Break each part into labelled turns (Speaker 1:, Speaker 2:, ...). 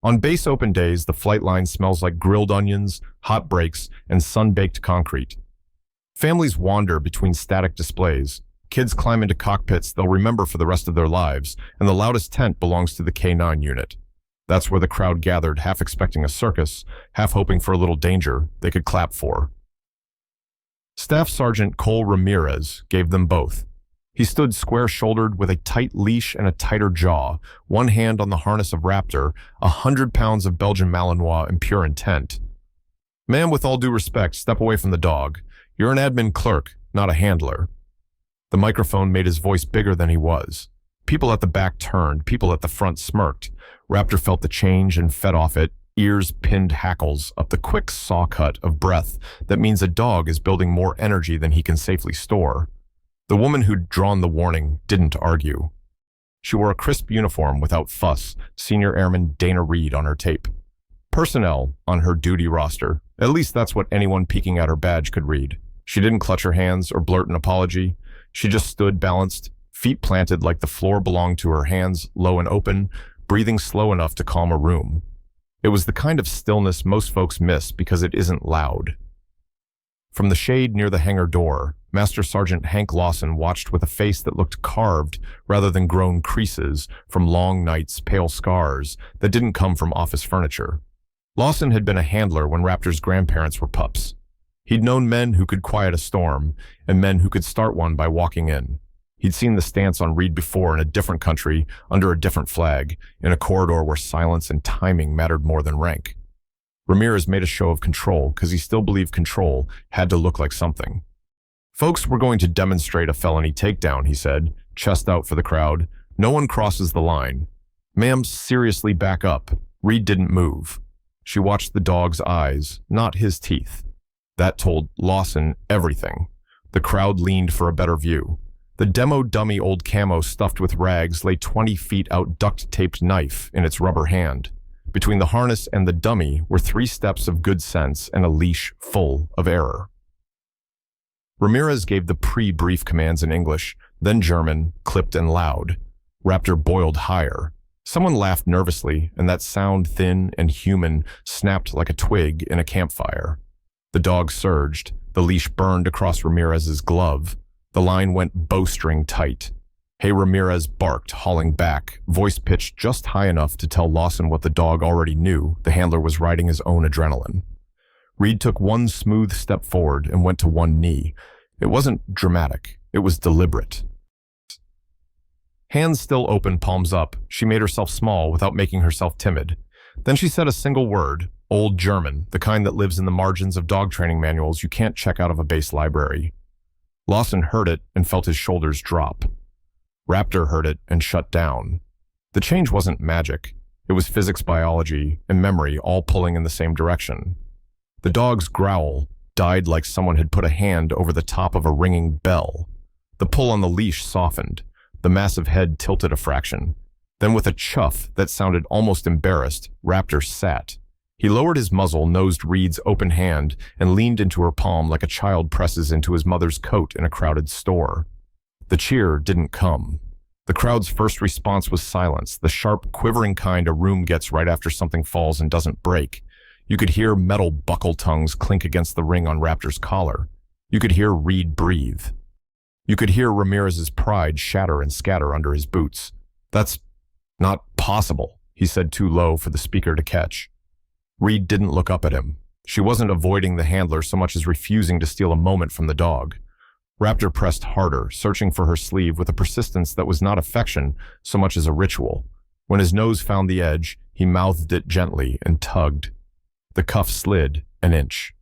Speaker 1: On base open days, the flight line smells like grilled onions, hot brakes, and sun-baked concrete. Families wander between static displays. Kids climb into cockpits they'll remember for the rest of their lives, and the loudest tent belongs to the K-9 unit. That's where the crowd gathered, half expecting a circus, half hoping for a little danger they could clap for. Staff Sergeant Cole Ramirez gave them both. He stood square-shouldered with a tight leash and a tighter jaw, one hand on the harness of Raptor, 100 pounds of Belgian Malinois and pure intent. "Ma'am, with all due respect, step away from the dog. You're an admin clerk, not a handler." The microphone made his voice bigger than he was. People at the back turned, people at the front smirked. Raptor felt the change and fed off it, ears pinned hackles up the quick saw cut of breath that means a dog is building more energy than he can safely store. The woman who'd drawn the warning didn't argue. She wore a crisp uniform without fuss, Senior Airman Dana Reed on her tape. Personnel on her duty roster. At least that's what anyone peeking at her badge could read. She didn't clutch her hands or blurt an apology. She just stood balanced, feet planted like the floor belonged to her, hands low and open, breathing slow enough to calm a room. It was the kind of stillness most folks miss because it isn't loud. From the shade near the hangar door, Master Sergeant Hank Lawson watched with a face that looked carved rather than grown creases from long nights, pale scars that didn't come from office furniture. Lawson had been a handler when Raptor's grandparents were pups. He'd known men who could quiet a storm and men who could start one by walking in. He'd seen the stance on Reed before in a different country, under a different flag, in a corridor where silence and timing mattered more than rank. Ramirez made a show of control because he still believed control had to look like something. "Folks, we're going to demonstrate a felony takedown," he said, chest out for the crowd. "No one crosses the line. Ma'am, seriously back up." Reed didn't move. She watched the dog's eyes, not his teeth. That told Lawson everything. The crowd leaned for a better view. The demo dummy old camo stuffed with rags lay 20 feet out duct-taped knife in its rubber hand. Between the harness and the dummy were 3 steps of good sense and a leash full of error. Ramirez gave the pre-brief commands in English, then German, clipped and loud. Raptor boiled higher. Someone laughed nervously, and that sound, thin and human, snapped like a twig in a campfire. The dog surged. The leash burned across Ramirez's glove. The line went bowstring tight. Hey Ramirez barked, hauling back, voice pitched just high enough to tell Lawson what the dog already knew. The handler was riding his own adrenaline. Reed took one smooth step forward and went to one knee. It wasn't dramatic. It was deliberate. Hands still open, palms up, she made herself small without making herself timid. Then she said a single word, Old German, the kind that lives in the margins of dog training manuals you can't check out of a base library. Lawson heard it and felt his shoulders drop. Raptor heard it and shut down. The change wasn't magic. It was physics, biology, and memory all pulling in the same direction. The dog's growl died like someone had put a hand over the top of a ringing bell. The pull on the leash softened. The massive head tilted a fraction. Then with a chuff that sounded almost embarrassed, Raptor sat. He lowered his muzzle, nosed Reed's open hand, and leaned into her palm like a child presses into his mother's coat in a crowded store. The cheer didn't come. The crowd's first response was silence, the sharp, quivering kind a room gets right after something falls and doesn't break. You could hear metal buckle tongues clink against the ring on Raptor's collar. You could hear Reed breathe. You could hear Ramirez's pride shatter and scatter under his boots. "That's not possible," he said too low for the speaker to catch. Reed didn't look up at him. She wasn't avoiding the handler so much as refusing to steal a moment from the dog. Raptor pressed harder, searching for her sleeve with a persistence that was not affection so much as a ritual. When his nose found the edge, he mouthed it gently and tugged. The cuff slid an inch.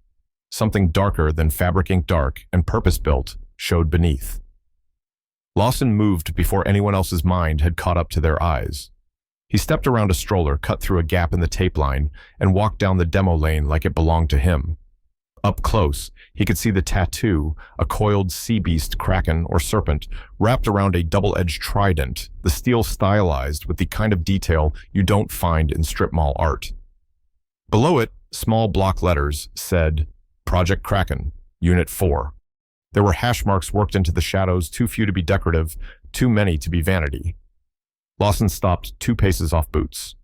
Speaker 1: Something darker than fabric ink dark and purpose-built showed beneath. Lawson moved before anyone else's mind had caught up to their eyes. He stepped around a stroller cut through a gap in the tape line and walked down the demo lane like it belonged to him. Up close, he could see the tattoo, a coiled sea beast, kraken, or serpent, wrapped around a double-edged trident, the steel stylized with the kind of detail you don't find in strip mall art. Below it, small block letters said, Project Kraken, Unit 4. There were hash marks worked into the shadows, too few to be decorative, too many to be vanity. Lawson stopped 2 paces off Boots.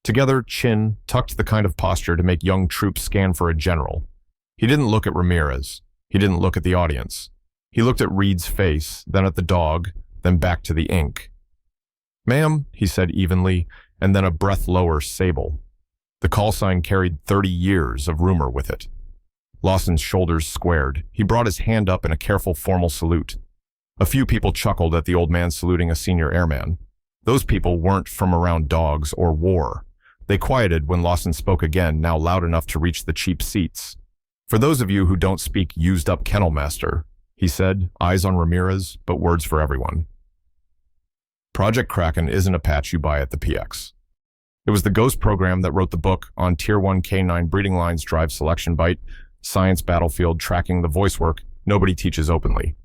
Speaker 1: Together, chin tucked the kind of posture to make young troops scan for a general. He didn't look at Ramirez. He didn't look at the audience. He looked at Reed's face, then at the dog, then back to the ink. "Ma'am," he said evenly, and then a breath lower, Sable. The call sign carried 30 years of rumor with it. Lawson's shoulders squared. He brought his hand up in a careful formal salute. A few people chuckled at the old man saluting a senior airman. Those people weren't from around dogs or war. They quieted when Lawson spoke again, now loud enough to reach the cheap seats. "For those of you who don't speak used-up kennel master," he said, eyes on Ramirez, but words for everyone. Project Kraken isn't a patch you buy at the PX. It was the Ghost program that wrote the book on Tier 1 K9 breeding lines drive selection bite, science battlefield tracking the voice work nobody teaches openly.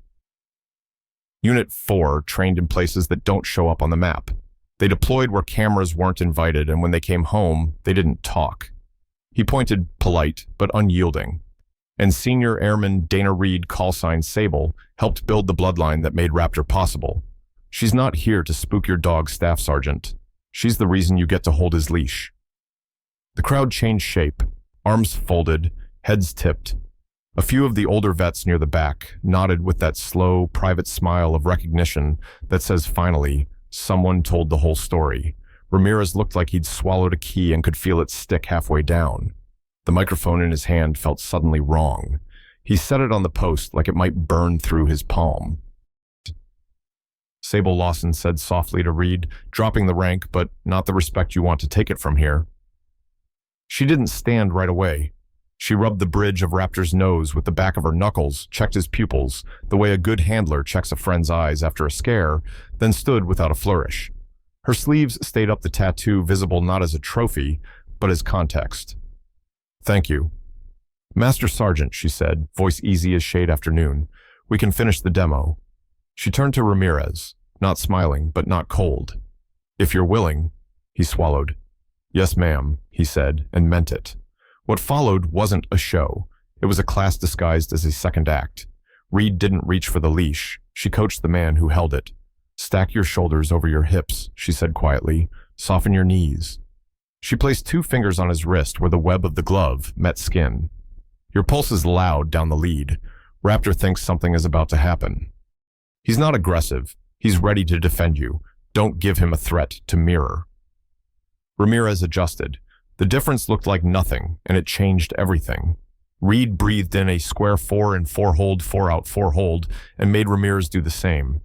Speaker 1: Unit 4 trained in places that don't show up on the map. They deployed where cameras weren't invited, and when they came home, they didn't talk. He pointed, polite but unyielding. And Senior Airman Dana Reed, callsign Sable, helped build the bloodline that made Raptor possible. She's not here to spook your dog, Staff Sergeant. She's the reason you get to hold his leash. The crowd changed shape, arms folded, heads tipped. A few of the older vets near the back nodded with that slow, private smile of recognition that says, finally, someone told the whole story. Ramirez looked like he'd swallowed a key and could feel it stick halfway down. The microphone in his hand felt suddenly wrong. He set it on the post like it might burn through his palm. Sable, Lawson said softly to Reed, dropping the rank, but not the respect you want to take it from here. She didn't stand right away. She rubbed the bridge of Raptor's nose with the back of her knuckles, checked his pupils, the way a good handler checks a friend's eyes after a scare, then stood without a flourish. Her sleeves stayed up the tattoo, visible not as a trophy, but as context. "Thank you." "Master Sergeant," she said, voice easy as shade afternoon. "We can finish the demo." She turned to Ramirez, not smiling, but not cold. "If you're willing," he swallowed. "Yes, ma'am," he said, and meant it. What followed wasn't a show. It was a class disguised as a second act. Reed didn't reach for the leash. She coached the man who held it. "Stack your shoulders over your hips," she said quietly. "Soften your knees." She placed 2 fingers on his wrist where the web of the glove met skin. "Your pulse is loud down the lead. Raptor thinks something is about to happen. He's not aggressive. He's ready to defend you. Don't give him a threat to mirror." Ramirez adjusted. The difference looked like nothing, and it changed everything. Reed breathed in a square 4 and 4 hold, 4 out, 4 hold, and made Ramirez do the same.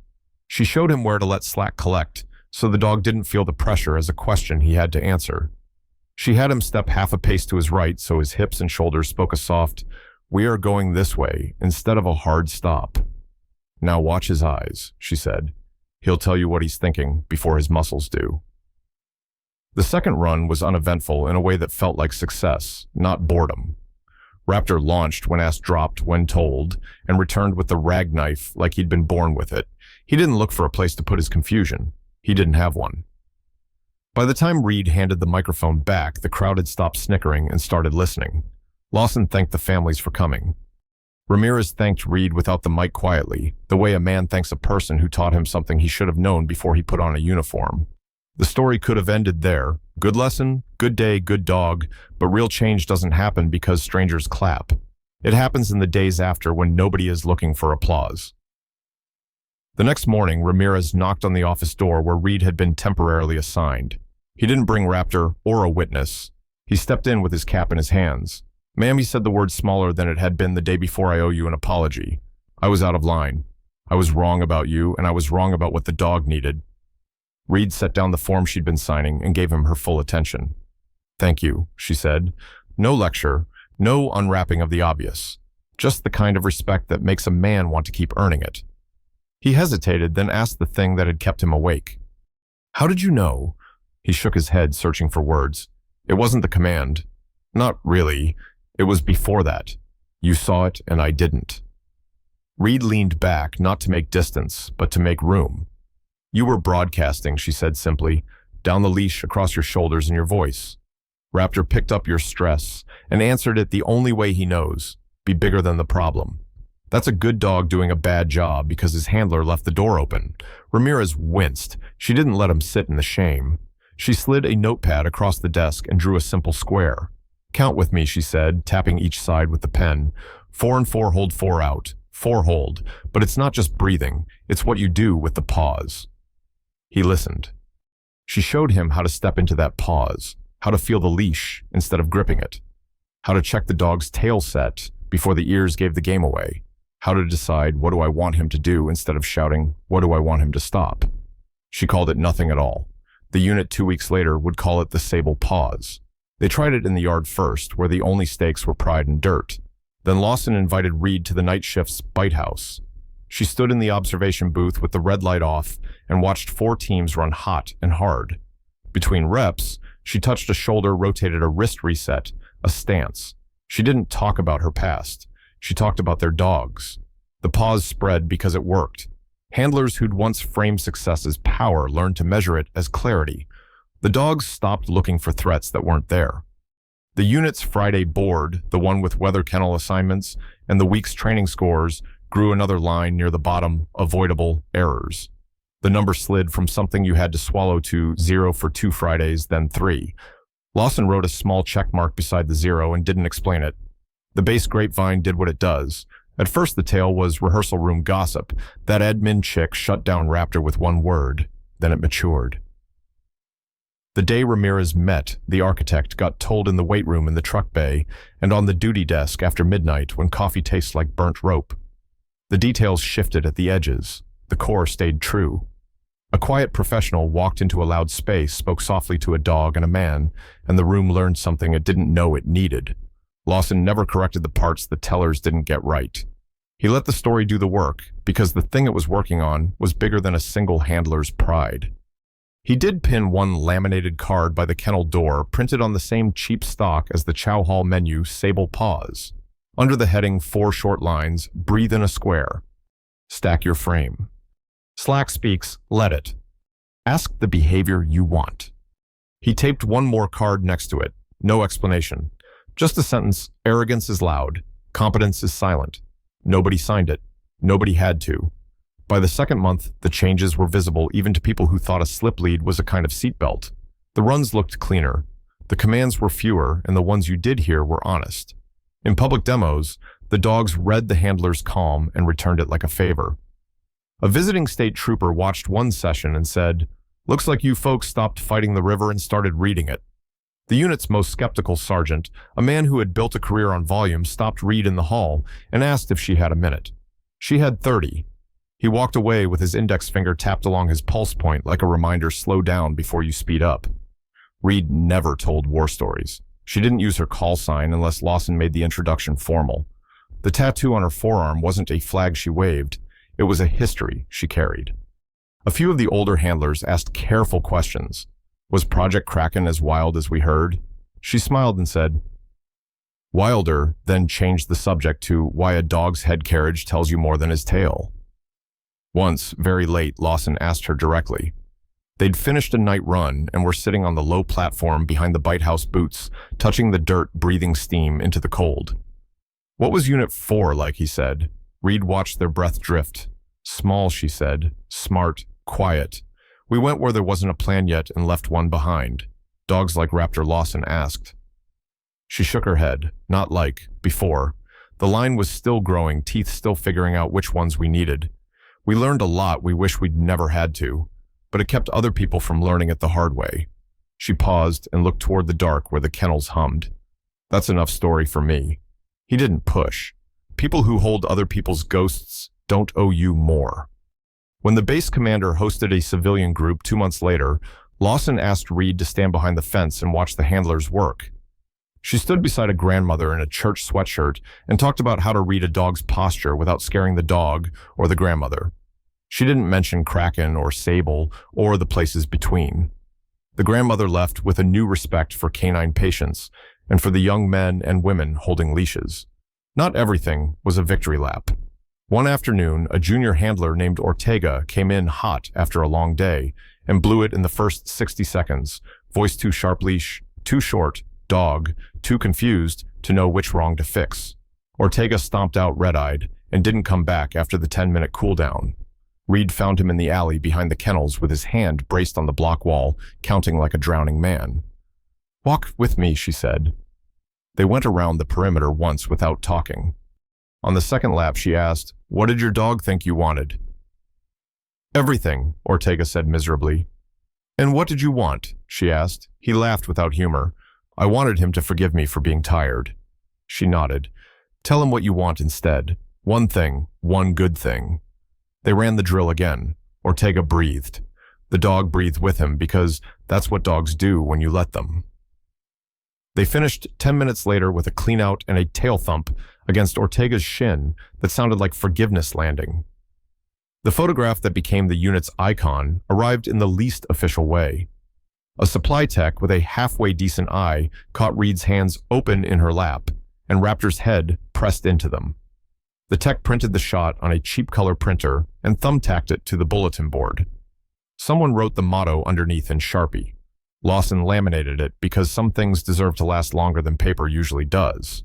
Speaker 1: She showed him where to let slack collect, so the dog didn't feel the pressure as a question he had to answer. She had him step half a pace to his right, so his hips and shoulders spoke a soft, "We are going this way," instead of a hard stop. "Now watch his eyes," she said. "He'll tell you what he's thinking before his muscles do." The second run was uneventful in a way that felt like success, not boredom. Raptor launched when asked, dropped when told, and returned with the rag knife like he'd been born with it. He didn't look for a place to put his confusion. He didn't have one. By the time Reed handed the microphone back, the crowd had stopped snickering and started listening. Lawson thanked the families for coming. Ramirez thanked Reed without the mic quietly, the way a man thanks a person who taught him something he should have known before he put on a uniform. The story could have ended there. Good lesson, good day, good dog, but real change doesn't happen because strangers clap. It happens in the days after when nobody is looking for applause. The next morning, Ramirez knocked on the office door where Reed had been temporarily assigned. He didn't bring Raptor or a witness. He stepped in with his cap in his hands. "Ma'am," he said, the word smaller than it had been the day before, "I owe you an apology. I was out of line. I was wrong about you, and I was wrong about what the dog needed." Reed set down the form she'd been signing and gave him her full attention. "Thank you," she said. "No lecture, no unwrapping of the obvious. Just the kind of respect that makes a man want to keep earning it." He hesitated, then asked the thing that had kept him awake. "How did you know?" He shook his head, searching for words. "It wasn't the command." "Not really. It was before that. You saw it and I didn't." Reed leaned back, not to make distance, but to make room. "You were broadcasting," she said simply, "down the leash across your shoulders in your voice. Raptor picked up your stress and answered it the only way he knows, be bigger than the problem. That's a good dog doing a bad job because his handler left the door open." Ramirez winced. She didn't let him sit in the shame. She slid a notepad across the desk and drew a simple square. "Count with me," she said, tapping each side with the pen. 4 and 4 hold 4 out. 4 hold. But it's not just breathing. It's what you do with the pause. He listened. She showed him how to step into that pause, how to feel the leash instead of gripping it, how to check the dog's tail set before the ears gave the game away, how to decide what do I want him to do instead of shouting, what do I want him to stop. She called it nothing at all. The unit 2 weeks later would call it the sable pause. They tried it in the yard first, where the only stakes were pride and dirt. Then Lawson invited Reed to the night shift's bite house. She stood in the observation booth with the red light off and watched 4 teams run hot and hard. Between reps, she touched a shoulder, rotated a wrist reset, a stance. She didn't talk about her past. She talked about their dogs. The pause spread because it worked. Handlers who'd once framed success as power learned to measure it as clarity. The dogs stopped looking for threats that weren't there. The unit's Friday board, the one with weather kennel assignments, and the week's training scores, grew another line near the bottom, avoidable errors. The number slid from something you had to swallow to 0 for 2 Fridays, then 3. Lawson wrote a small check mark beside the 0 and didn't explain it. The base grapevine did what it does. At first the tale was rehearsal room gossip. That admin chick shut down Raptor with 1 word. Then it matured. The day Ramirez met, the architect got told in the weight room in the truck bay and on the duty desk after midnight when coffee tastes like burnt rope. The details shifted at the edges. The core stayed true. A quiet professional walked into a loud space, spoke softly to a dog and a man, and the room learned something it didn't know it needed. Lawson never corrected the parts the tellers didn't get right. He let the story do the work, because the thing it was working on was bigger than a single handler's pride. He did pin 1 laminated card by the kennel door, printed on the same cheap stock as the Chow Hall menu, Sable Pause. Under the heading 4 short lines, breathe in a square. Stack your frame. Slack speaks, let it. Ask the behavior you want. He taped 1 more card next to it. No explanation. Just a sentence, arrogance is loud. Competence is silent. Nobody signed it. Nobody had to. By the 2nd month, the changes were visible even to people who thought a slip lead was a kind of seatbelt. The runs looked cleaner. The commands were fewer, and the ones you did hear were honest. In public demos, the dogs read the handler's calm and returned it like a favor. A visiting state trooper watched 1 session and said, "Looks like you folks stopped fighting the river and started reading it." The unit's most skeptical sergeant, a man who had built a career on volume, stopped Reed in the hall and asked if she had a minute. She had 30. He walked away with his index finger tapped along his pulse point like a reminder, slow down before you speed up. Reed never told war stories. She didn't use her call sign unless Lawson made the introduction formal. The tattoo on her forearm wasn't a flag she waved. It was a history she carried. A few of the older handlers asked careful questions. Was Project Kraken as wild as we heard? She smiled and said, Wilder then changed the subject to why a dog's head carriage tells you more than his tail. Once, very late, Lawson asked her directly. They'd finished a night run and were sitting on the low platform behind the bite house boots, touching the dirt, breathing steam into the cold. What was Unit 4 like, he said. Reed watched their breath drift. Small, she said. Smart, quiet. We went where there wasn't a plan yet and left one behind. Dogs like Raptor, Lawson asked. She shook her head. Not like before. The line was still growing, teeth still figuring out which ones we needed. We learned a lot we wish we'd never had to, but it kept other people from learning it the hard way. She paused and looked toward the dark where the kennels hummed. That's enough story for me. He didn't push. People who hold other people's ghosts don't owe you more. When the base commander hosted a civilian group 2 months later, Lawson asked Reed to stand behind the fence and watch the handlers work. She stood beside a grandmother in a church sweatshirt and talked about how to read a dog's posture without scaring the dog or the grandmother. She didn't mention Kraken or Sable or the places between. The grandmother left with a new respect for canine patience and for the young men and women holding leashes. Not everything was a victory lap. One afternoon, a junior handler named Ortega came in hot after a long day and blew it in the first 60 seconds, voice too sharp, leash too short, dog too confused to know which wrong to fix. Ortega stomped out red-eyed and didn't come back after the 10-minute cooldown. Reed found him in the alley behind the kennels with his hand braced on the block wall, counting like a drowning man. "Walk with me," she said. They went around the perimeter once without talking. On the second lap, she asked, "What did your dog think you wanted?" "Everything," Ortega said miserably. "And what did you want?" she asked. He laughed without humor. "I wanted him to forgive me for being tired." She nodded. "Tell him what you want instead. One thing, one good thing." They ran the drill again. Ortega breathed. The dog breathed with him because that's what dogs do when you let them. They finished 10 minutes later with a clean-out and a tail thump against Ortega's shin that sounded like forgiveness landing. The photograph that became the unit's icon arrived in the least official way. A supply tech with a halfway decent eye caught Reed's hands open in her lap and Raptor's head pressed into them. The tech printed the shot on a cheap color printer and thumbtacked it to the bulletin board. Someone wrote the motto underneath in Sharpie. Lawson laminated it because some things deserve to last longer than paper usually does.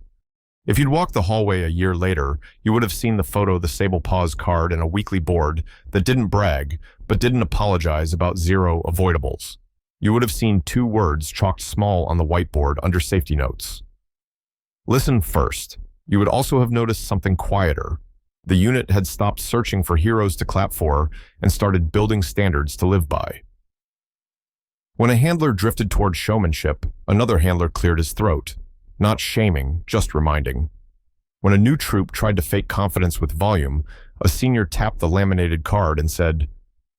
Speaker 1: If you'd walked the hallway a year later, you would have seen the photo of the Sable Paws card and a weekly board that didn't brag, but didn't apologize about zero avoidables. You would have seen 2 words chalked small on the whiteboard under safety notes. Listen first. You would also have noticed something quieter. The unit had stopped searching for heroes to clap for and started building standards to live by. When a handler drifted toward showmanship, another handler cleared his throat. Not shaming, just reminding. When a new troop tried to fake confidence with volume, a senior tapped the laminated card and said,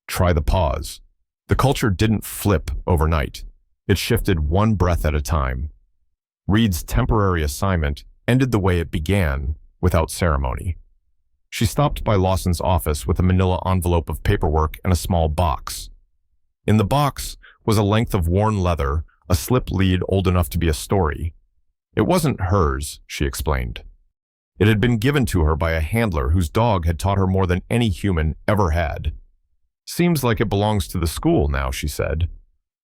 Speaker 1: "Try the pause." The culture didn't flip overnight. It shifted one breath at a time. Reed's temporary assignment ended the way it began, without ceremony. She stopped by Lawson's office with a manila envelope of paperwork and a small box. In the box was a length of worn leather, a slip lead old enough to be a story. It wasn't hers, she explained. It had been given to her by a handler whose dog had taught her more than any human ever had. "Seems like it belongs to the school now," she said.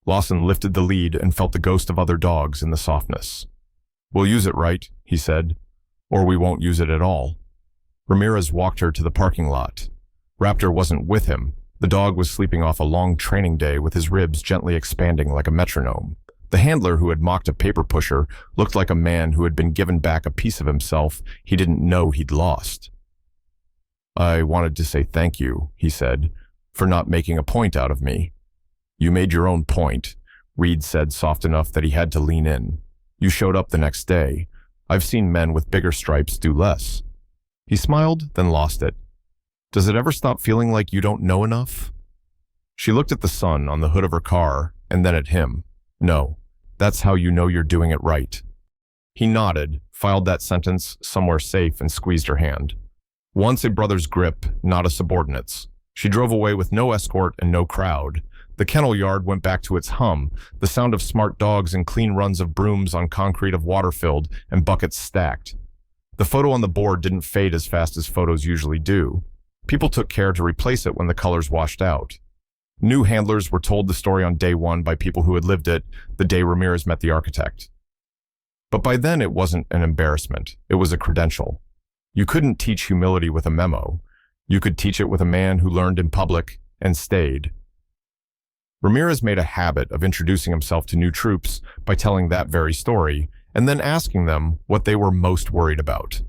Speaker 1: Lawson lifted the lead and felt the ghost of other dogs in the softness. "We'll use it right," he said, "or we won't use it at all." Ramirez walked her to the parking lot. Raptor wasn't with him. The dog was sleeping off a long training day with his ribs gently expanding like a metronome. The handler who had mocked a paper pusher looked like a man who had been given back a piece of himself he didn't know he'd lost. "I wanted to say thank you," he said, "for not making a point out of me." "You made your own point," Reed said, soft enough that he had to lean in. "You showed up the next day. I've seen men with bigger stripes do less." He smiled, then lost it. "Does it ever stop feeling like you don't know enough?" She looked at the sun on the hood of her car, and then at him. "No, that's how you know you're doing it right." He nodded, filed that sentence somewhere safe, and squeezed her hand. Once a brother's grip, not a subordinate's. She drove away with no escort and no crowd. The kennel yard went back to its hum, the sound of smart dogs and clean runs of brooms on concrete of water filled and buckets stacked. The photo on the board didn't fade as fast as photos usually do. People took care to replace it when the colors washed out. New handlers were told the story on day one by people who had lived it the day Ramirez met the architect. But by then it wasn't an embarrassment, it was a credential. You couldn't teach humility with a memo. You could teach it with a man who learned in public and stayed. Ramirez made a habit of introducing himself to new troops by telling that very story and then asking them what they were most worried about.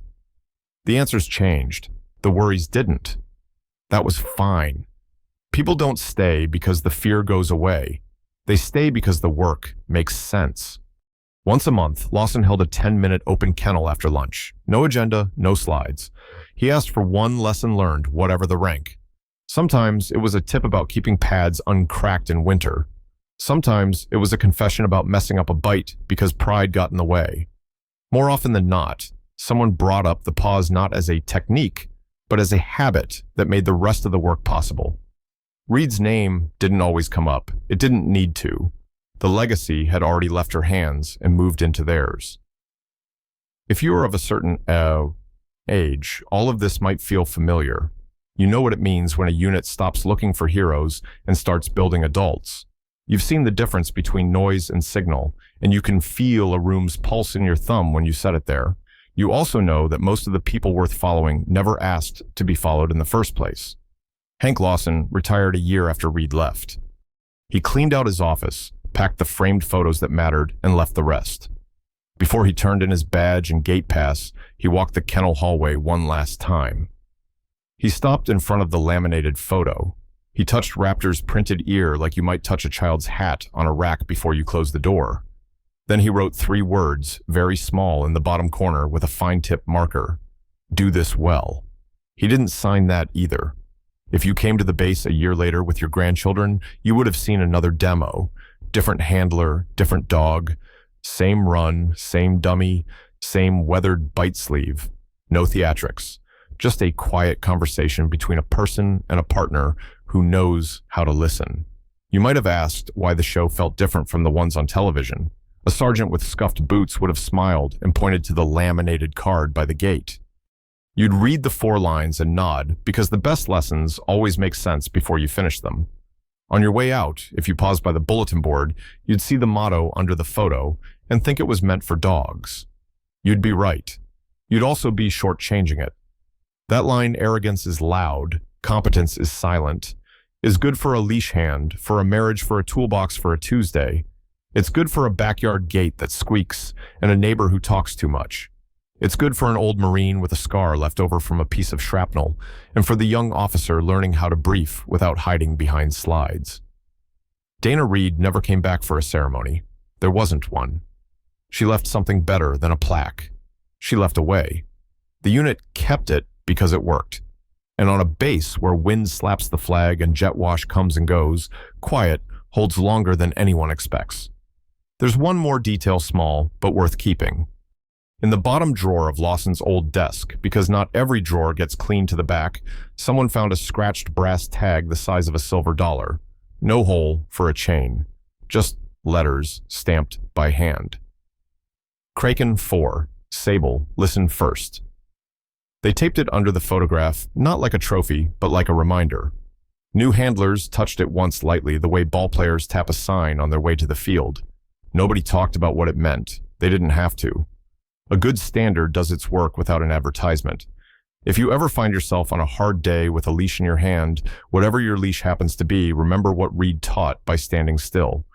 Speaker 1: The answers changed. The worries didn't. That was fine. People don't stay because the fear goes away. They stay because the work makes sense. Once a month, Lawson held a 10-minute open kennel after lunch. No agenda, no slides. He asked for one lesson learned, whatever the rank. Sometimes it was a tip about keeping pads uncracked in winter. Sometimes it was a confession about messing up a bite because pride got in the way. More often than not, someone brought up the pause not as a technique, but as a habit that made the rest of the work possible. Reed's name didn't always come up. It didn't need to. The legacy had already left her hands and moved into theirs. If you are of a certain age, all of this might feel familiar. You know what it means when a unit stops looking for heroes and starts building adults. You've seen the difference between noise and signal, and you can feel a room's pulse in your thumb when you set it there. You also know that most of the people worth following never asked to be followed in the first place. Hank Lawson retired a year after Reed left. He cleaned out his office, packed the framed photos that mattered, and left the rest. Before he turned in his badge and gate pass, he walked the kennel hallway one last time. He stopped in front of the laminated photo. He touched Raptor's printed ear like you might touch a child's hat on a rack before you close the door. Then he wrote 3 words, very small, in the bottom corner with a fine-tip marker. Do this well. He didn't sign that either. If you came to the base a year later with your grandchildren, you would have seen another demo. Different handler, different dog, same run, same dummy, same weathered bite sleeve. No theatrics. Just a quiet conversation between a person and a partner who knows how to listen. You might have asked why the show felt different from the ones on television. A sergeant with scuffed boots would have smiled and pointed to the laminated card by the gate. You'd read the 4 lines and nod because the best lessons always make sense before you finish them. On your way out, if you paused by the bulletin board, you'd see the motto under the photo and think it was meant for dogs. You'd be right. You'd also be shortchanging it. That line, arrogance is loud, competence is silent, is good for a leash hand, for a marriage, for a toolbox, for a Tuesday. It's good for a backyard gate that squeaks and a neighbor who talks too much. It's good for an old Marine with a scar left over from a piece of shrapnel, and for the young officer learning how to brief without hiding behind slides. Dana Reed never came back for a ceremony. There wasn't one. She left something better than a plaque. She left a way. The unit kept it because it worked. And on a base where wind slaps the flag and jet wash comes and goes, quiet holds longer than anyone expects. There's one more detail, small but worth keeping. In the bottom drawer of Lawson's old desk, because not every drawer gets cleaned to the back, someone found a scratched brass tag the size of a silver dollar. No hole for a chain. Just letters stamped by hand. Kraken 4. Sable, listen first. They taped it under the photograph, not like a trophy, but like a reminder. New handlers touched it once lightly, the way ball players tap a sign on their way to the field. Nobody talked about what it meant. They didn't have to. A good standard does its work without an advertisement. If you ever find yourself on a hard day with a leash in your hand, whatever your leash happens to be, remember what Reed taught by standing still.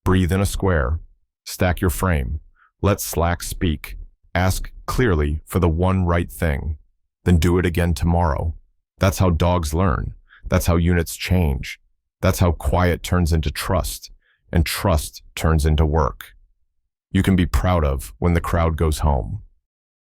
Speaker 1: Breathe in a square. Stack your frame. Let slack speak. Ask clearly for the one right thing. Then do it again tomorrow. That's how dogs learn. That's how units change. That's how quiet turns into trust, and trust turns into work. You can be proud of when the crowd goes home.